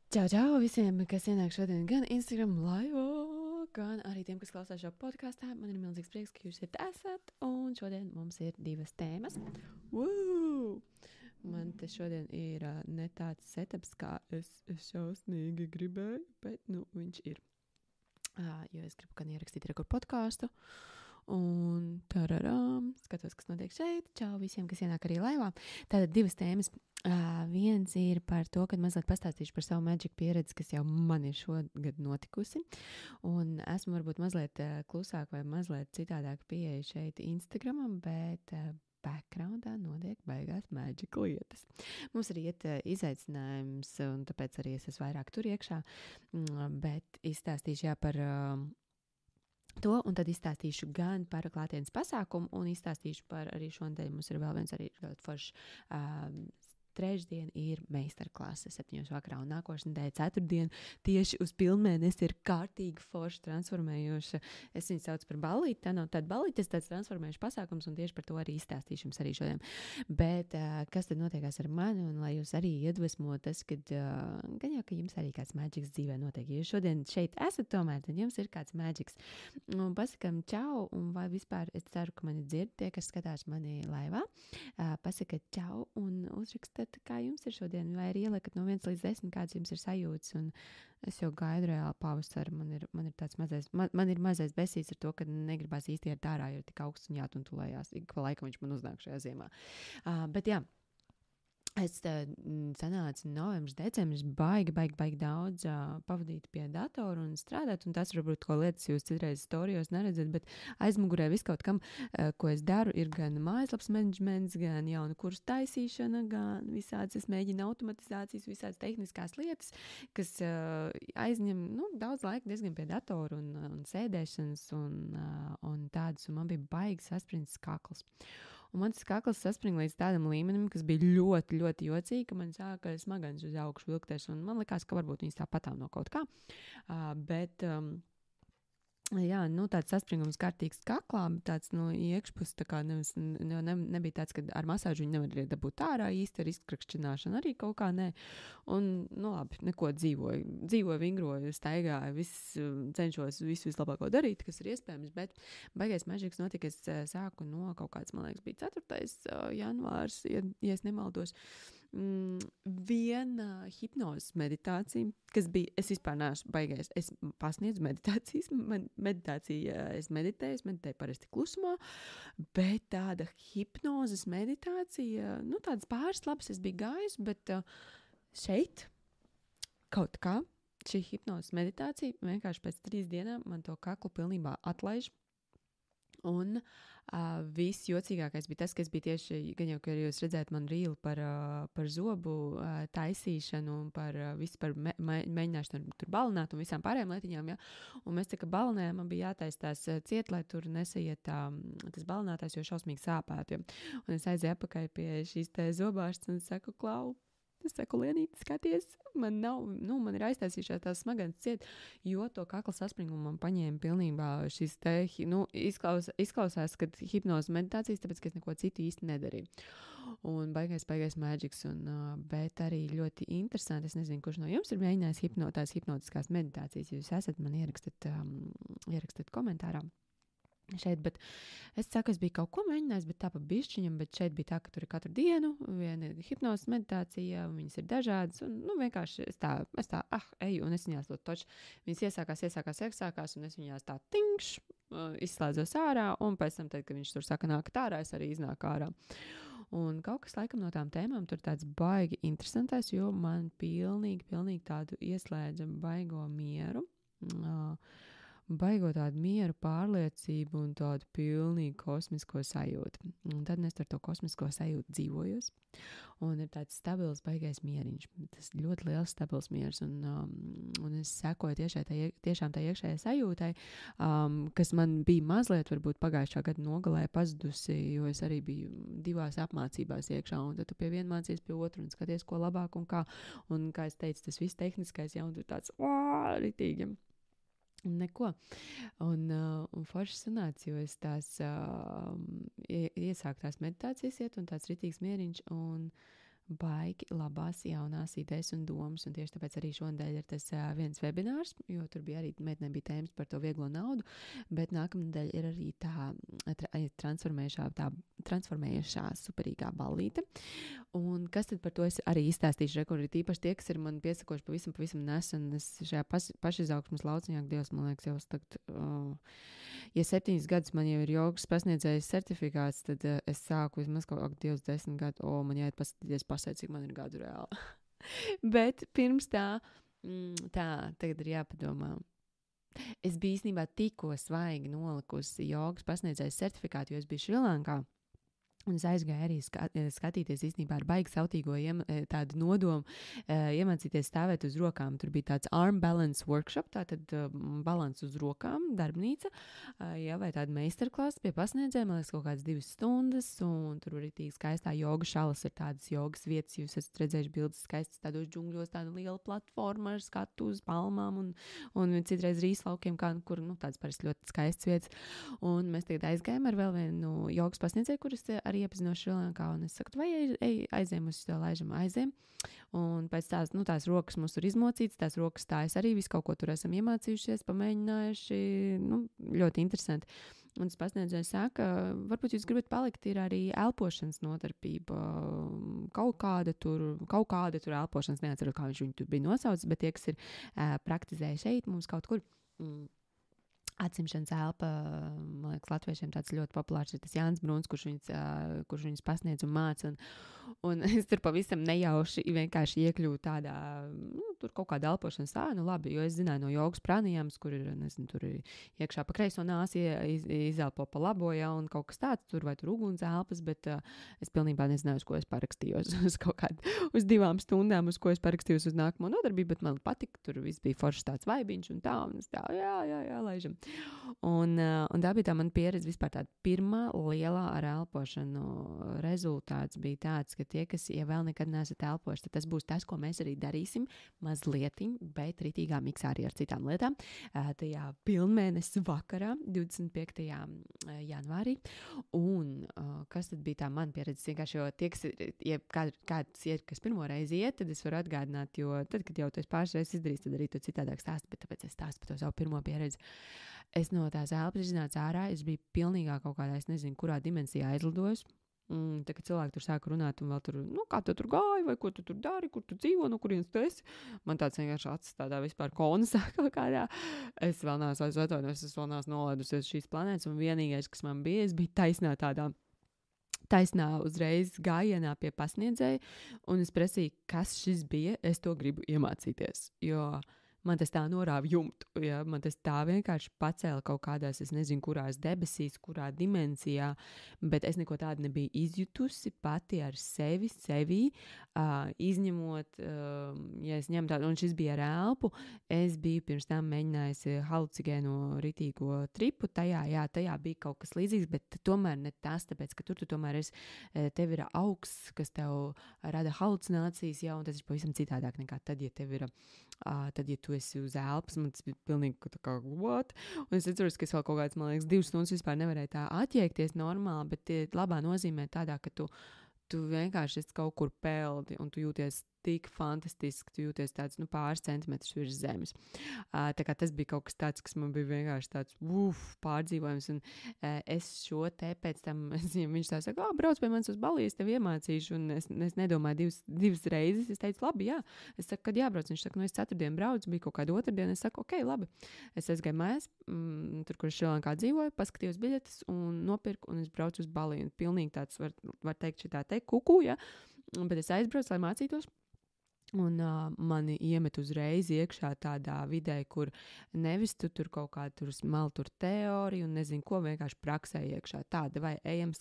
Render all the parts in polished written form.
Čau, čau visiem, kas ienāk šodien gan Instagram live, gan arī tiem, kas klausās šo podkāstā. Man ir milzīgs prieks, ka jūs šeit esat. Un šodien mums ir divas tēmas. Woo! Man te šodien ir ne tāds setups, kā es šausmīgi gribēju, bet viņš ir. Jo es gribu gan ierakstīt rekordu podkāstu. Un tararām, skatos, kas notiek šeit. Čau visiem, kas ienāk arī laivā. Tātad divas tēmas. Viens ir par to, kad mazliet pastāstīšu par savu Magic pieredzi, kas jau man ir šogad notikusi. Un esmu varbūt mazliet klusāk vai mazliet citādāk pieeja šeit Instagramam, bet backgroundā notiek baigās Magic lietas. Mums ir izaicinājums, un tāpēc arī es esmu vairāk tur iekšā, bet izstāstīšu par to, un tad izstāstīšu gan par klātienes pasākumu, un izstāstīšu par arī šodien mums ir vēl viens arī ļoti foršs trešdien ir meistarklase 7:00 vakarā, un nākošais nedēļa ceturtdien tieši uz pilnmēnesi ir kārtīgi forša transformējoša. Es viņu saucu par ballīti, tā nav tāda ballīti, tas tāds transformējošs pasākums, un tieši par to arī izstāstīšu jums arī šodien. Bet kas tad notiekās ar mani, un lai jūs arī iedvesmo tas, kad gan jau, ka jums arī kāds magics dzīvē notiek. Ja jūs šodien šeit esat tomēr, tad jums ir kāds magics. Un pasakam čau, un vai vispār es ceru, ka mani dzird tie, kas skatās mani laivā. Pasakat čau un uzrakstat, kā jums ir šodien, vai arī ieliekat no 1 līdz 10, kāds jums ir sajūtas, un es jau gaidu reāli pavasaru, man ir tāds mazais, man ir mazais besīts ar to, ka negribās īsti iet ārā, jo ir tik augsts un jātuntulējās, ik pa laikam viņš man uznāk šajā ziemā. Bet jā, es sanācu novembris, decembris, baigi daudz pavadīt pie datora un strādāt, un tas varbūt ko lietas jūs citreiz storijos neredzat, bet aizmugurē viskaut kam, ko es daru, ir gan mājaslapas menedžments, gan jaunu kursu taisīšana, gan visādas, es mēģinu automatizācijas, visādas tehniskās lietas, kas aizņem, daudz laika diezgan pie datora un sēdēšanas un tādas, un man bija baigi saspringts kakls. Un man tas kakls saspringa līdz tādam līmenim, kas bija ļoti, ļoti jocīgi, ka man sāka smadzenes uz augšu vilkties, un man likās, ka varbūt viņas tāpatām no kaut kā. Bet jā, tāds saspringums kārtīgs kaklā, bet tāds iekšpus, tā kā nebija tāds, ka ar masāžu viņi nevar dabūt ārā, īsti ar izkrakšķināšanu arī kaut kā nē. Un, labi, neko dzīvoju, vingroju, staigāju, cenšos visu vislabāko darīt, kas ir iespējams, bet baigais mažiks notika, es sāku no kaut kāds, man liekas, bija 4. janvārs, ja es nemaldos. Viena hipnozes meditācija, kas bija, es vispār neesmu baigais, es pasniedzu meditācijas, es meditēju parasti klusumā, bet tāda hipnozes meditācija, tādas pāris labas es biju gājis, bet šeit kaut kā šī hipnozes meditācija vienkārši pēc 3 dienām man to kaklu pilnībā atlaiž. Un viss jocīgākais bija tas, ka es biju tieši, gan jau, ka jūs redzētu man rīlu par zobu taisīšanu un par visu par mēģināšanu tur balināt un visām pārējām lietiņām, ja. Un mēs tā kā balinējām, man bija jātaistās ciet, lai tur nesaiet tas balinātājs, jo šausmīgi sāpētu, ja. Un es aizēju apakaļ pie šīs te zobārstas un saku, Klau, es saku, Lienīte, skaties, man nav, man ir aiztaisījušās tās smadzenes ciet, jo to kakla saspringumu man paņēma pilnībā šis te, izklausās, kad hipnozes meditācijas, tāpēc, ka es neko citu īsti nedarīju. Un baigais magics, bet arī ļoti interesanti, es nezinu, kurš no jums ir mēģinājis tās hipnotiskās meditācijas, ja jūs esat, man ierakstat komentārā. Šeit, bet es saku, es biju kaut ko mēģinājis, bet tā pa bišķiņam, bet šeit bija tā, ka tur ir katru dienu viena hipnozes meditācija, un viņas ir dažādas, un vienkārši es tā, eju, un es viņās ļoti toču. Viņas iesākās, un es viņās tā tinkš, izslēdzos ārā, un pēc tam, tad, kad viņš tur saka nākat ārā, es arī iznāku ārā. Un kaut kas laikam no tām tēmām tur tāds baigi interesantais, jo man pilnīgi tādu ieslēdza baigo mieru, baigo tādu mieru, pārliecību un tādu pilnīgi kosmisko sajūtu. Un tad es ar to kosmisko sajūtu dzīvojos. Un ir tāds stabils, baigais mieriņš. Tas ļoti liels stabils miers. Un es sekoju tiešām tā iekšējai sajūtai, kas man bija mazliet varbūt pagājušā gada nogalē pazudusi, jo es arī biju 2 apmācībās iekšā. Un tad tu pie viena mācies, pie otru un skaties, ko labāk un kā. Un kā es teicu, tas viss tehniskais jau un tur tāds, ritīgi. Neko. Un forši sanāca, jo es tās iesāku tās meditācijas iet un tāds ritīgs mieriņš un baigi labās jaunās idejas un domas, un tieši tāpēc arī šonadēļ ir tas viens webinārs, jo tur bija arī meitenēm bija tēmas par to vieglo naudu, bet nākamnedēļ ir arī tā transformējušā superīgā ballīte. Un kas tad par to es arī izstāstīšu, kur ir tīpaši tie, kas ir man piesakoši pavisam nesen, es šajā pašizaugsmes lauciņā, Dievs, man liekas, jau tagad, ja 7 gadus man jau ir jogas pasniedzējis certifikāts, tad es sāku vismaz kaut 10 gadu, man jāiet paskatīties pasē, cik man ir gadu reāli. Bet pirms tagad ir jāpadomā. Es biju īstenībā tikko svaigi nolikusi jogas pasniedzējas certifikātu, jo es biju Šrilankā. Un es aizgāju arī skatīties īstenībā ar baigi sautīgo tādu nodomu iemācīties stāvēt uz rokām. Tur bija tāds arm balance workshop, tātad balans uz rokām, darbnīca, vai tāda meistarklasa pie pasniedzējiem, man liekas, kaut kādas 2 stundas, un tur arī tī skaistā joga šalas ir tādas jogas vietas, jūs esat redzējuši bildes skaistas tādos džungļos, tāda liela platforma ar skatu uz palmām un citreiz rīslaukiem, kur, tāds parasti ļoti skaists vietas. Un mēs tagad aizgājām ar vēl vienu jogas pasniedzēju, kuras arī iepazinošu Šrilankā, un es saku, vai aizējam uz to laižam, aizējam. Un pēc tās rokas mums tur izmocītas, tās rokas stājas arī, visu kaut ko tur esam iemācījušies, pamēģinājuši, ļoti interesanti. Un tas pasniedzējs saka, varbūt jūs gribat palikt, ir arī elpošanas nodarbība, kaut kāda tur elpošanas, neatceru, kā viņš viņu tur bija nosaucis, bet tie, kas ir praktizējuši šeit, mums kaut kur atsimšanas elpa, man liekas, latviešiem tāds ļoti populārs ir tas Jānis Bruns, kurš viņus pasniedz un māca. Un es tur pavisam nejauši vienkārši iekļuvu tādā, tur kaut kāda elpošanas labi, jo es zināju no jogas pranajams, kur ir, tur ir iekšā pa kreiso nāsi, izelpo pa labo, ja, un kaut kas tāds, tur vai tur uguns elpas, bet es pilnībā nezināju, uz ko es parakstījos, uz 2 stundām, uz ko es parakstījos uz nākamo nodarbību, bet man patika, tur viss bija foršs tāds vaibiņš un es tā, jā, laižam. Un tā bija tā mana pieredze vispār tāda pirmā lielā ar elpošanu rezultāts bija tāds, ka tie, kas, ja vēl nekad neesat elpojuši, tad tas būs tas, ko mēs arī darīsim mazlietiņ, bet ritīgā miksā arī ar citām lietām. Tajā pilnmēnesis vakarā, 25. janvārī. Un kas tad bija tā mana pieredze? Vienkārši, jo tie, kas ja kāds ir, kas pirmo reizi iet, tad es varu atgādināt, jo tad, kad jau tu esi pāris reizes izdarījis, tad arī tu citādāk stāsti, bet tāpēc es stāstu par to savu pirmo pieredzi. Es no tās elpas iznācu ārā, es biju pilnīgā kaut kādā, es nezinu, kurā dimensijā aizlidojos. Tā, kad cilvēki tur sāka runāt un vēl tur, kā tu tur gāji, vai ko tu tur dari, kur tu dzīvo, no kurienes tu esi. Man tāds vienkārši acis tādā vispār konusā kaut kādā. Es vēl neesmu atvainojos, es vēl neesmu nolaidusies šīs planētas, un vienīgais, kas man bija, es biju taisnā uzreiz gājienā pie pasniedzēja, un es prasīju, kas šis bija, es to gribu iemācīties, jo man tas tā norāva jumtu, ja? Man tas tā vienkārši pacēla kaut kādās, es nezinu, kurās debesīs, kurā dimensijā, bet es neko tādu nebiju izjutusi pati ar sevi, izņemot, ja es ņemu tādu, un šis bija ar elpu, es biju pirms tam mēģinājusi halucigēno ritīgo tripu, tajā bija kaut kas līdzīgs, bet tomēr ne tas, tāpēc, ka tur tu tomēr tev ir augsts, kas tev rada halucinācijas, un tas ir pavisam citādāk nekā tad, ja tev ir, tad, ja tu esi uz elpas, man tas bija pilnīgi tā kā, what? Un es atceros, ka es vēl kaut kāds, man liekas, 2 stundas vispār nevarēju tā atjēgties normāli, bet labā nozīmē tādā, ka tu vienkārši esi kaut kur peldi un tu jūties tik fantastiski, tu jūties tāds, pāris centimetrus virs zemes. Tā kā tas bija kaut kas tāds, kas man bija vienkārši tāds, pārdzīvojums, un es šo te pēc tam, viņš tā saka, brauc pie manis uz Baliju, es tev iemācīšu, un es nedomāju divas reizes, es teicu, labi, jā, es saku, kad jābrauc, viņš saka, es 4 braucu, bija kaut kāda otrdiena, es saku, ok, labi, es aizgāju mājās, tur, kur Šrilankā dzīvoju, paskatījos biļetes un nopirku, un es braucu uz Baliju, un pilnīgi tāds, var teikt, šitā te kuku, ja, bet es aizbraucu, lai mācītos. Un mani iemet uzreiz iekšā tādā vidē, kur nevis tu tur kaut kā tur smal tur teoriju un nezinu, ko vienkārši praksē iekšā. Tāda vai ejam,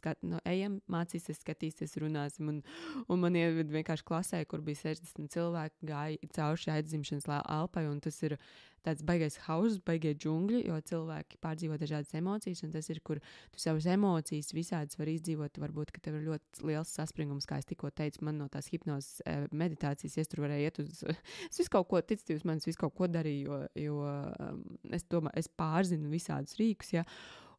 mācīsies, skatīsies, runāsim. Un man ieved vienkārši klasē, kur bija 60 cilvēki, gāja caur šī aizdzimšanas elpai, un tas ir tāds baigais hauss, baigie džungļi, jo cilvēki pārdzīvo dažādas emocijas, un tas ir, kur tu savas emocijas visādas var izdzīvot. Varbūt, ka tev ir ļoti liels saspringums, kā es tikko teicu, man no tās hipnozes meditācijas, es tur varēju iet uz, es visu kaut ko, ticitības man, es visu kaut ko darīju, jo es domāju, es pārzinu visādus rīkus, ja.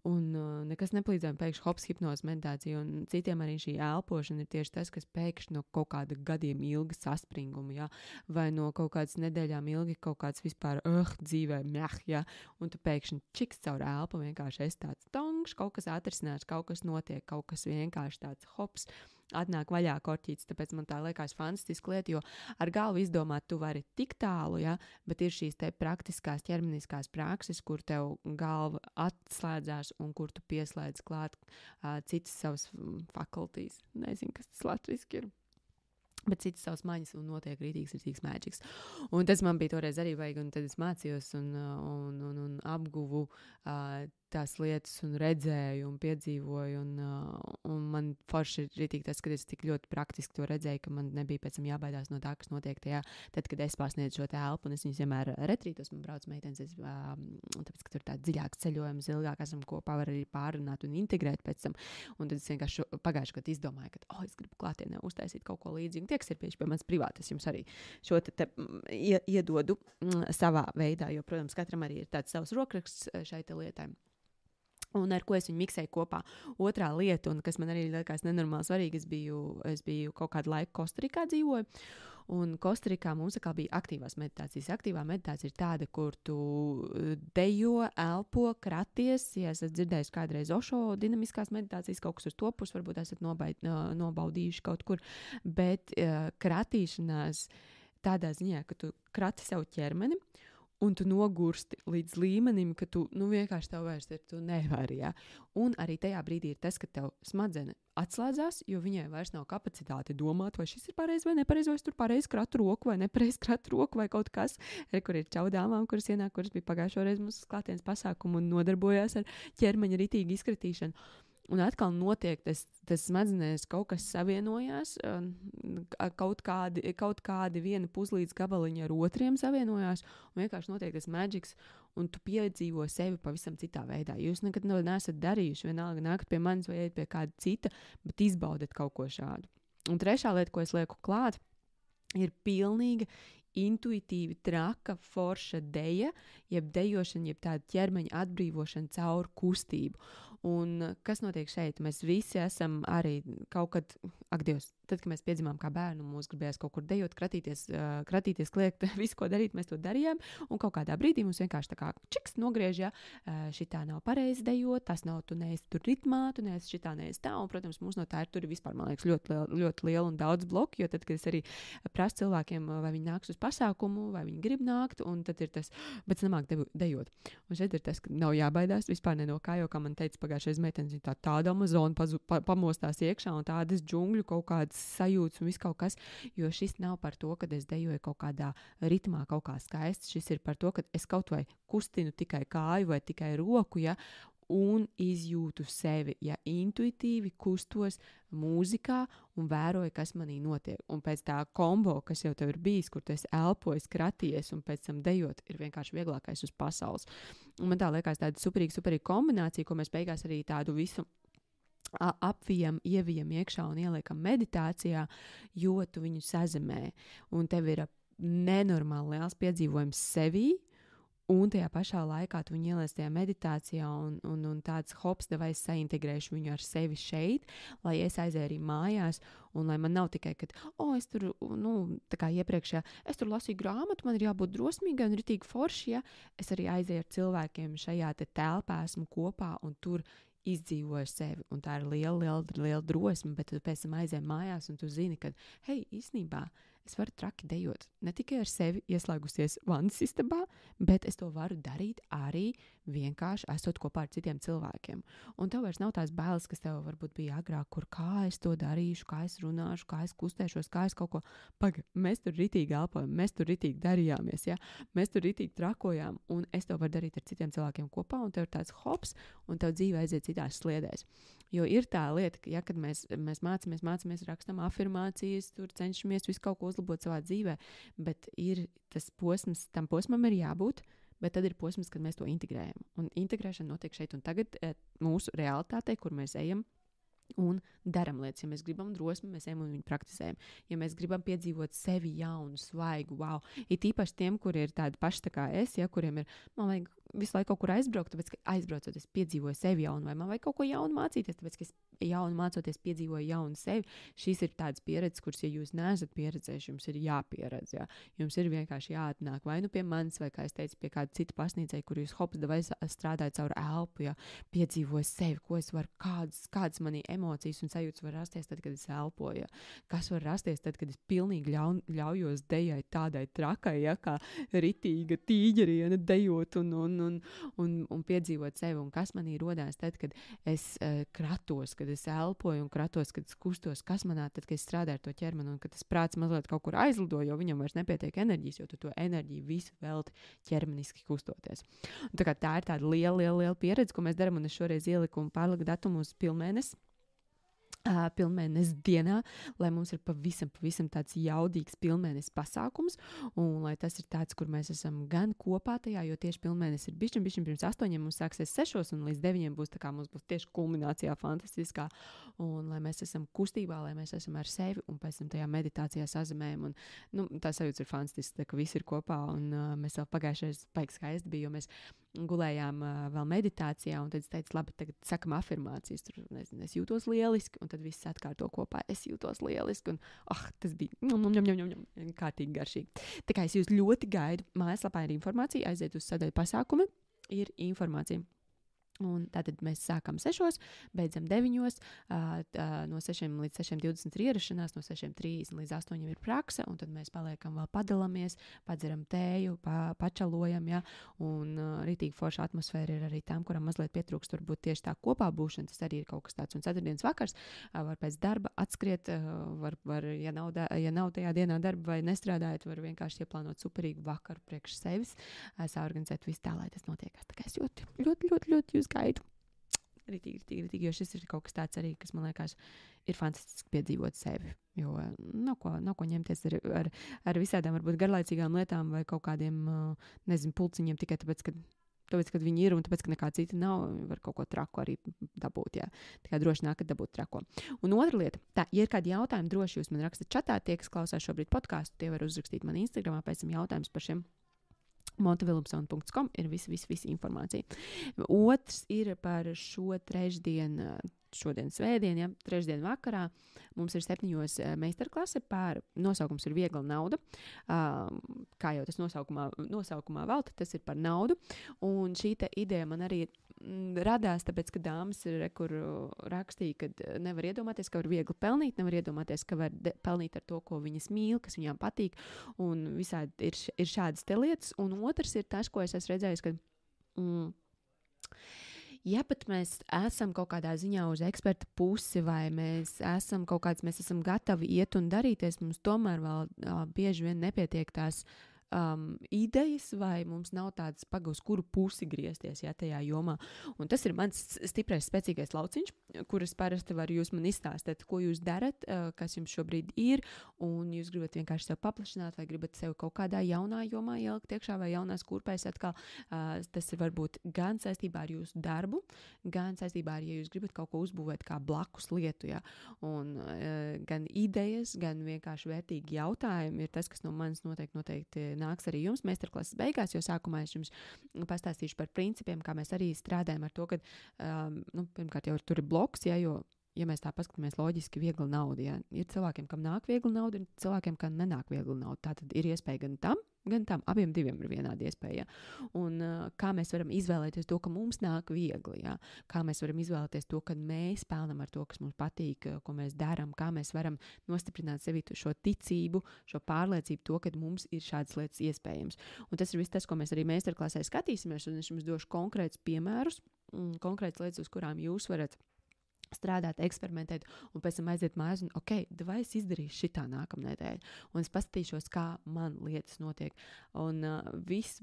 Un nekas nepalīdzēja, pēkšņi hops, hipnoze, meditācija, un citiem arī šī elpošana ir tieši tas, kas pēkšņi no kaut kāda gadiem ilga saspringuma, ja? Vai no kaut kādas nedēļām ilgi kaut kāds vispār dzīvē, ja? Un tu pēkšņi čiks caur elpu, vienkārši esi tāds tongš, kaut kas atrisināts, kaut kas notiek, kaut kas vienkārši tāds hops, atnāk vaļā korķītis, tāpēc man tā liekas fantastiska lieta, jo ar galvu izdomāt tu vari tik tālu, ja, bet ir šīs te praktiskās ķermeniskās prakses, kur tev galva atslēdzās un kur tu pieslēdz klāt citas savas fakultīs. Nezinu, kas tas latviski ir. Bet citas savas maņas un notiek rītīgs mēģiks. Un tas man bija toreiz arī vajag, un tad es mācījos un apguvu tās lietas un redzēju un piedzīvoju, un man forši ir rītīgi tas, ka es tik ļoti praktiski to redzēju, ka man nebija pēc tam jābaidās no tā, kas notiek tajā, tad, kad es pārsniedzu šo te elpu, un es viņus vienmēr retrītos, man brauc meitenes, tāpēc, ka tur tā dziļāks ceļojums, ilgāk esam kopā, var arī pārunāt un integrēt pēc tam, un tad es vienkārši pagājuši, kad izdomāju, ka, es gribu klātienē uztaisīt kaut ko līdzīgu, tie, kas ir pieši pie manas privāti, es jums arī šo te iedodu savā veidā, jo, protams, katram arī ir tāds savs rokraksts šai te lietai. Un ar ko es viņu miksēju kopā. Otrā lieta, un kas man arī liekas nenormāli svarīgi, es biju kaut kādu laiku Kostarikā dzīvoju, un Kostarikā mums atkal bija aktīvās meditācijas. Aktīvā meditācija ir tāda, kur tu dejo, elpo, kraties, ja esat dzirdējis kādreiz Ošo dinamiskās meditācijas, kaut kas uz to pusi, varbūt esat nobaudījuši kaut kur, bet kratīšanās tādā ziņā, ka tu krati savu ķermeni, un tu nogursti līdz līmenim, ka tu vienkārši tev vairs ir, tu nevari, ja? Un arī tajā brīdī ir tas, ka tev smadzenes atslēdzās, jo viņai vairs nav kapacitāte domāt, vai šis ir pareizi vai nepareizi, vai es tur pareizi kratu roku vai nepareizi kratu roku vai kaut kas, kur ir čaudāmām, kuras ienāk, kuras bija pagājušo reizi mums klātienes pasākumu un nodarbojās ar ķermeņa ritīgu izkratīšanu. Un atkal notiek tas smadzenēs kaut kas savienojās, kaut kādi viena puslīdz gabaliņa ar otriem savienojās, un vienkārši notiek tas magics, un tu piedzīvo sevi pavisam citā veidā. Jūs nekad neesat darījuši, vienalga nākat pie manis vai iet pie kāda cita, bet izbaudat kaut ko šādu. Un trešā lieta, ko es lieku klāt, ir pilnīga intuitīvi traka forša deja, jeb dejošana, jeb tāda ķermeņa atbrīvošana caur kustību. Un kas notiek šeit? Mēs visi esam arī kaut kad, ak Dievs, tad, kad mēs piedzimām kā bērnu, mums gribējās kaut kur dejot, kratīties, kliegt, visu, ko darīt, mēs to darījām, un kaut kādā brīdī mums vienkārši tā kā čiks nogriež, ja, šitā nav pareizi dejot, tas nav, tu neesi tur ritmā, tu neesi šitā, neesi tā, un, protams, mums no tā ir tur vispār, man liekas, ļoti liela un daudz bloku, jo tad, kad es arī prasu cilvēkiem, vai viņi nāks uz pasākumu, vai viņi grib nākt, un tad ir tas, bet es nemāku dejot. Un šeit ir tas, ka nav jābaidās vispār ne no kā, jo, kā man teica pagājušais meitenes, tāda Amazona pamostās iekšā un tādas džungļu kaut kādas sajūtas un viss kaut kas, jo šis nav par to, ka es dejoju kaut kādā ritmā, kaut kā skaisti, šis ir par to, ka es kaut vai kustinu tikai kāju vai tikai roku, ja, un izjūtu sevi, ja intuitīvi kustos mūzikā un vēroju, kas manī notiek. Un pēc tā kombo, kas jau tev ir bijis, kur tu esi elpojis, kraties un pēc tam dejot, ir vienkārši vieglākais uz pasaules. Un man tā liekas tāda superīga kombinācija, ko mēs beigās arī tādu visu ievijam iekšā un ieliekam meditācijā, jo tu viņu sazemē. Un tev ir nenormāli liels piedzīvojums sevī, un tajā pašā laikā tu viņu ieliec tajā meditācijā un tāds hops, vai es saintegrēšu viņu ar sevi šeit, lai es aizēju arī mājās, un lai man nav tikai, ka, es tur, tā kā iepriekšējā, es tur lasīju grāmatu, man ir jābūt drosmīgai un ritīgi forši, ja es arī aizēju ar cilvēkiem šajā te telpā, esmu kopā, un tur izdzīvoju sevi, un tā ir liela drosme, bet tu pēc tam aizēji mājās, un tu zini, ka, hei, īstenībā, es varu traki dejot, ne tikai ar sevi ieslēgusies vannas istabā, bet es to varu darīt arī vienkārši esot kopā ar citiem cilvēkiem. Un tev vairs nav tās bailes, kas tev varbūt bija agrāk, kur kā es to darīšu, kā es runāšu, kā es kustēšos, kā es kaut ko, mēs tur ritīgi elpojam, mēs tur ritīgi darījāmies, ja? Mēs tur ritīgi trakojām, un es to varu darīt ar citiem cilvēkiem kopā, un tev ir tāds hops, un tev dzīve aiziet citās sliedēs. Jo ir tā lieta, ka, ja, kad mēs mācāmies, rakstam afirmācijas, tur cenšamies visu kaut ko uzlabot savā dzīvē, bet ir tas posms, tam posmam ir jābūt, bet tad ir posms, kad mēs to integrējam. Un integrēšana notiek šeit un tagad mūsu realitātei, kur mēs ejam un daram lietas. Ja mēs gribam drosmi, mēs ejam un viņu praktizējam. Ja mēs gribam piedzīvot sevi jaunu, svaigu, wow. Ir īpaši tiem, kuri ir tādi paši tā kā es, ja, kuriem ir, man vajag visu laiku kaut kur aizbraukt, tāpēc, ka aizbraucot, es piedzīvoju sevi jaunu, vai man vajag kaut ko jaunu mācīties, tāpēc, ka es jaunu mācoties piedzīvoju jaunu sevi. Šīs ir tādas pieredzes, kuras, ja jūs neesat pieredzējuši, jums ir jāpieredz, jā. Jums ir vienkārši jāatnāk vai nu pie manis, vai, kā es teicu, pie kāda cita pasniedzēja, kur jūs hops vai strādājat caur elpu, jā, piedzīvoju sevi, ko es varu, kādas manī emocijas un sajūtas var rasties tad, kad es elpoju, jā. Kas var rasties tad, kad es pilnīgi ļaujos dejai tādai trakai, jā, kā ritīga tīģeriena dejot un piedzīvot sevi, un kas manī rodās tad, kad es kratos, kad es elpoju un kratos, kad es kustos, kas manā tad, kad es strādāju ar to ķermeni, un kad tas prāts mazliet kaut kur aizlido, jo viņam vairs nepietiek enerģijas, jo tu to enerģiju visu velti ķermeniski kustoties. Un tā ir tāda liela pieredze, ko mēs darām, un es šoreiz ieliku un pārliku datumu uz pilnmēnesis dienā, lai mums ir pavisam tāds jaudīgs pilnmēnesis pasākums, un lai tas ir tāds, kur mēs esam gan kopā tajā, jo tieši pilnmēnesis ir bišķiņ pirms 8, mums sāksies 6, un līdz 9 būs tā kā mums būs tieši kulminācijā fantastiskā, un lai mēs esam kustībā, lai mēs esam ar sevi, un pēc tam tajā meditācijā sazemējam, un tā sajūta ir fantastiska, ka visi ir kopā, un mēs vēl pagājušais baigi skaisti bija, jo mēs gulējām vēl meditācijā, un tad es teicu, labi, tagad sakam afirmācijas, tur, nezinu, es jūtos lieliski, un tad viss atkārto kopā, es jūtos lieliski, un tas bija kārtīgi garšīgi. Tā kā es jūs ļoti gaidu, mājaslapā ir informācija, aiziet uz sadaļu pasākumi, ir informācija. Un tātad mēs sākam 6, beidzam 9, no 6 līdz 6:20 ir ierašanās, no 6:30 līdz 8 ir prakse, un tad mēs paliekam vēl padalāmies, padzeram tēju, pačalojam, ja, un ritīgi forša atmosfēra ir arī tām, kuram mazliet pietrūkst, varbūt tieši tā kopā būšana, tas arī ir kaut kas tāds, un ceturtdienas vakars var pēc darba atskriet, var ja nav tajā dienā darba vai nestrādājot, var vienkārši ieplānot superīgu vakaru priekš sevis, saorganizēt visu tā, lai tas notiekās. Tā kā es ļoti jūs gaidu. Ritīgi, jo šis ir kaut kas tāds arī, kas man liekas ir fantastiski piedzīvot sevi, jo nav ko ņemties ar visādām varbūt garlaicīgām lietām vai kaut kādiem, nezinu, pulciņiem tikai tāpēc, kad viņi ir un tāpēc, ka nekā cita nav, var kaut ko traku arī dabūt, jā. Tā kā droši nāk, kad dabūt trako. Un otra lieta, ja ir kādi jautājumi, droši jūs man rakstat čatā, tie, kas klausās šobrīd podcastu, tie var uzrakstīt man Instagramā, pēc tam jautājums par šiem montavilumson.com ir visa informācija. Otrs ir par šo trešdienu, šodien svētdien, ja, trešdien vakarā. Mums ir 7 meistarklase pār, nosaukums ir viegla nauda. Kā jau tas nosaukumā velta, tas ir par naudu. Un šī te ideja man arī radās, tāpēc, ka dāmas ir, kur rakstīja, ka nevar iedomāties, ka var viegli pelnīt, nevar iedomāties, ka var pelnīt ar to, ko viņas mīl, kas viņām patīk, un visādi ir šādas te lietas. Un otrs ir tas, ko es esmu redzējis, ka ja pat mēs esam kaut kādā ziņā uz eksperta pusi, vai mēs esam gatavi iet un darīties, mums tomēr vēl bieži vien nepietiek tās idejas, vai mums nav tādas uz kuru pusi griezties, ja, tajā jomā. Un tas ir mans stiprais, spēcīgais lauciņš, kuras parasti var jūs man izstāstīt, ko jūs darat, kas jums šobrīd ir, un jūs gribat vienkārši sev paplašināt, vai gribat sev kaut kādā jaunā jomā ielikt iekšā, vai jaunās kurpēs atkal. Tas ir varbūt gan saistībā ar jūsu darbu, gan saistībā ar, ja jūs gribat kaut ko uzbūvēt kā blakus lietu, ja, un gan idejas, gan vienkārši vērtīgi jautājumi ir tas, kas no manis noteikti nāks arī jums meistarklases beigās, jo sākumā es jums pastāstīšu par principiem, kā mēs arī strādājam ar to, ka, pirmkārt jau tur ir bloks, ja, jo, ja mēs tā paskatāmies loģiski, viegla nauda, ja, ir cilvēkiem, kam nāk viegla nauda, un cilvēkiem, kam nenāk viegla nauda, tātad ir iespēja gan tam, abiem diviem ir vienāda iespēja, un kā mēs varam izvēlēties to, ka mums nāk viegli, ja, kā mēs varam izvēlēties to, ka mēs pelnam ar to, kas mums patīk, ko mēs darām, kā mēs varam nostiprināt sevi šo ticību, šo pārliecību to, ka mums ir šādas lietas iespējams. Un tas ir viss tas, ko mēs arī meistarklasē skatīsimies, un es jums došu konkrētus piemērus, konkrētas lietas, uz kurām jūs varat strādāt, eksperimentēt, un pēc tam aiziet mājās, un vai es izdarīšu šitā nākamnedēļ, un es paskatīšos, kā man lietas notiek, un viss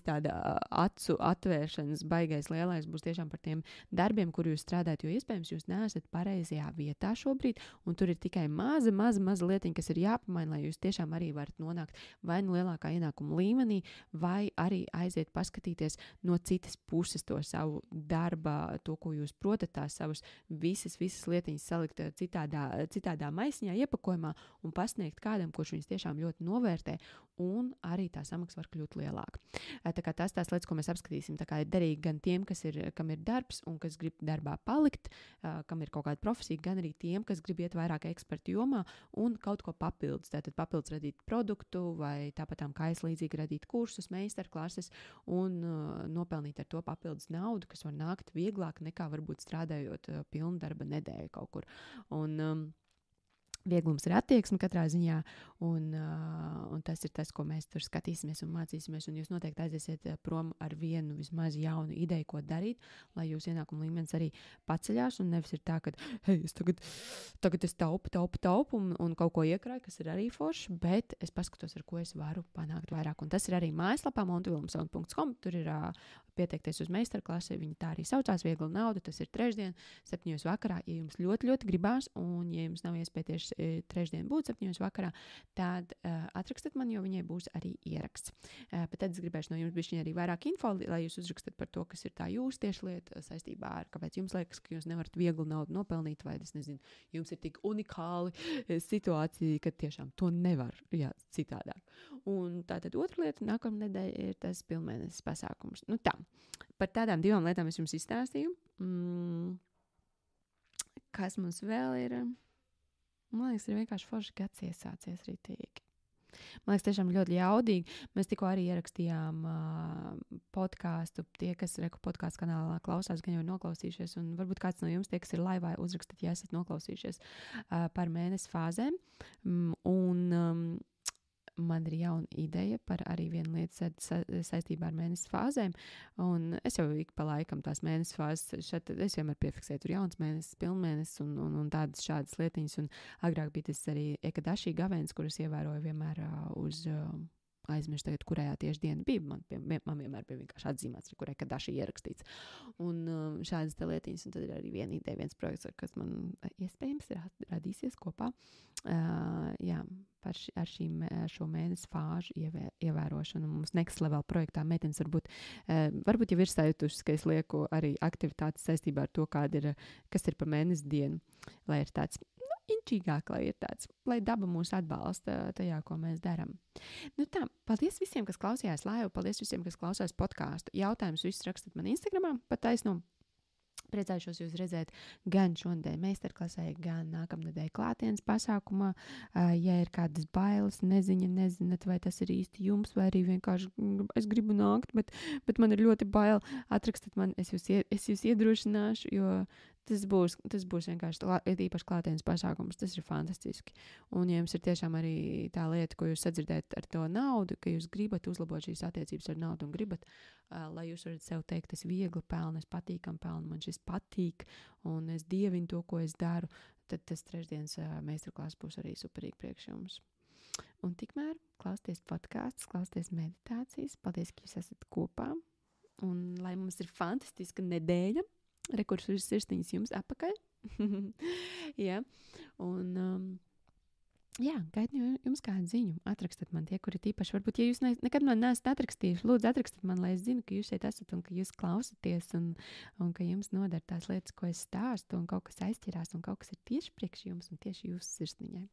tāda acu atvēršanas baigais lielais būs tiešām par tiem darbiem, kur jūs strādājat, jo iespējams jūs neesat pareizajā vietā šobrīd, un tur ir tikai maza lietiņa, kas ir jāpamaina, lai jūs tiešām arī varat nonākt vai no lielākā ienākuma līmenī, vai arī aiziet paskatīties no citas puses to savu darba, to, ko jūs protat, tās savas visas lietiņas salikt citādā maisiņā, iepakojumā un pasniegt kādam, kurš viņus tiešām ļoti novērtē, un arī tā samaksa var kļūt lielāka. Tā kā tās lietas, ko mēs apskatīsim, tā kā ir derīgi gan tiem, kam ir darbs un kas grib darbā palikt, kam ir kaut kāda profesija, gan arī tiem, kas grib iet vairāk ekspertu jomā un kaut ko papildus. Tātad papildus radīt produktu vai tāpatām kā es līdzīgi radīt kursus, meistarklases un nopelnīt ar to papildus naudu, kas var nākt vieglāk nekā varbūt strādājot pilnu darba nedēļu kaut kur. Un vieglums ir attieksme katrā ziņā, un tas ir tas, ko mēs tur skatīsimies un mācīsimies, un jūs noteikti aiziesiet prom ar vienu vismaz jaunu ideju, ko darīt, lai jūs ienākuma līmenis arī paceļās, un nevis ir tā, ka, hei, es tagad es taupu un kaut ko iekrāju, kas ir arī forši, bet es paskatos, ar ko es varu panākt vairāk, un tas ir arī mājaslapā montivilmsone.com, tur ir pieteikties uz meistarklasi, viņi tā arī saucās Viegla nauda, tas ir trešdien, 7:00 vakarā, ja jums ļoti, ļoti gribās, un ja jums nav iespēja tieši trešdien būt 7:00 vakarā, tad atrakstat man, jo viņai būs arī ieraksts. Bet tad es gribēšu no jums bišķiņ arī vairāk info, lai jūs uzrakstat par to, kas ir tā jūsu tieši lieta saistībā ar, kāpēc jums liekas, ka jūs nevarat viegli naudu nopelnīt, vai es nezinu, jums ir tik unikāli situācija, ka tiešām to nevar, citādāk. Un tātad otra lieta, nākamā nedēļa ir tas pilnmēnesis pasākums. Nu tā, par tādām divām lietām es jums izstāstīju. Kas mums vēl ir? Man liekas, ir vienkārši forši gads iesācies ritīgi. Man liekas, tiešām ļoti jaudīgi. Mēs tikko arī ierakstījām podkāstu. Tie, kas podkāstu kanālā klausās, gan jau noklausījušies, un varbūt kāds no jums, tie, kas ir laivā, uzrakstīt, ja esat noklausījušies par mēnesi fāzēm. Man ir jauna ideja par arī vienu lietu saistībā ar mēnesi fāzēm, un es jau ik pa laikam tās mēnesi fāzes, es vienmēr piefiksēju tur jauns mēnesis, pilnmēnesis un tādas šādas lietiņas, un agrāk bija tas arī ekadaši gavēns, kuras ievēroju vienmēr uz aizmirst tagad, kurējā tieši diena bija. Man vienmēr bija vienkārši atzīmēts, kur ekadaši ierakstīts. Un šādas te lietiņas, un tad ir arī viena ideja, viens projekts, kas man iespējams radīsies kopā. Ar šo mēnesi fāžu ievērošanu. Mums Next Level projektā meitenes varbūt jau ir sajutušas, ka es lieku arī aktivitātes saistībā ar to, kas ir pa mēnesi dienu, lai ir tāds inčīgāk, lai daba mūs atbalsta tajā, ko mēs darām. Nu tā, paldies visiem, kas klausījās laivu, paldies visiem, kas klausās podkāstu. Jautājumus visus rakstat man Instagramā, pa taisnumu. Priecāšos jūs redzēt gan šodien meistarklasē, gan nākamnedēļ klātienes pasākumā. Ja ir kādas bailes, nezināt, vai tas ir īsti jums, vai arī vienkārši es gribu nākt, bet man ir ļoti bail, atrakstat man, es jūs iedrošināšu, jo tas būs vienkārši īpaši klātienes pasākums, tas ir fantastiski. Un ja jums ir tiešām arī tā lieta, ko jūs sadzirdēt ar to naudu, ka jūs gribat uzlabot šīs attiecības ar naudu un gribat, lai jūs varat sev teikt, es viegli pelnu, es patīkam pelnu, man šis patīk un es dievinu to, ko es daru, tad tas trešdienas meistarklāsts būs arī superīgi priekš jums. Un tikmēr klausieties podkāstus, klausieties meditācijas, paldies, ka jūs esat kopā un lai mums ir fantastiska nedēļa. Rekursus sirsniņas jums apakaļ. Jā. Un gaidu jums kādu ziņu. Atrakstat man tie, kuri tīpaši. Varbūt, ja jūs nekad man neesat atrakstījuši, lūdzu atrakstat man, lai es zinu, ka jūs šeit esat un ka jūs klausaties un ka jums nodara tās lietas, ko es stāstu un kaut kas aizķirās un kaut kas ir tieši priekš jums un tieši jūsu sirsniņai.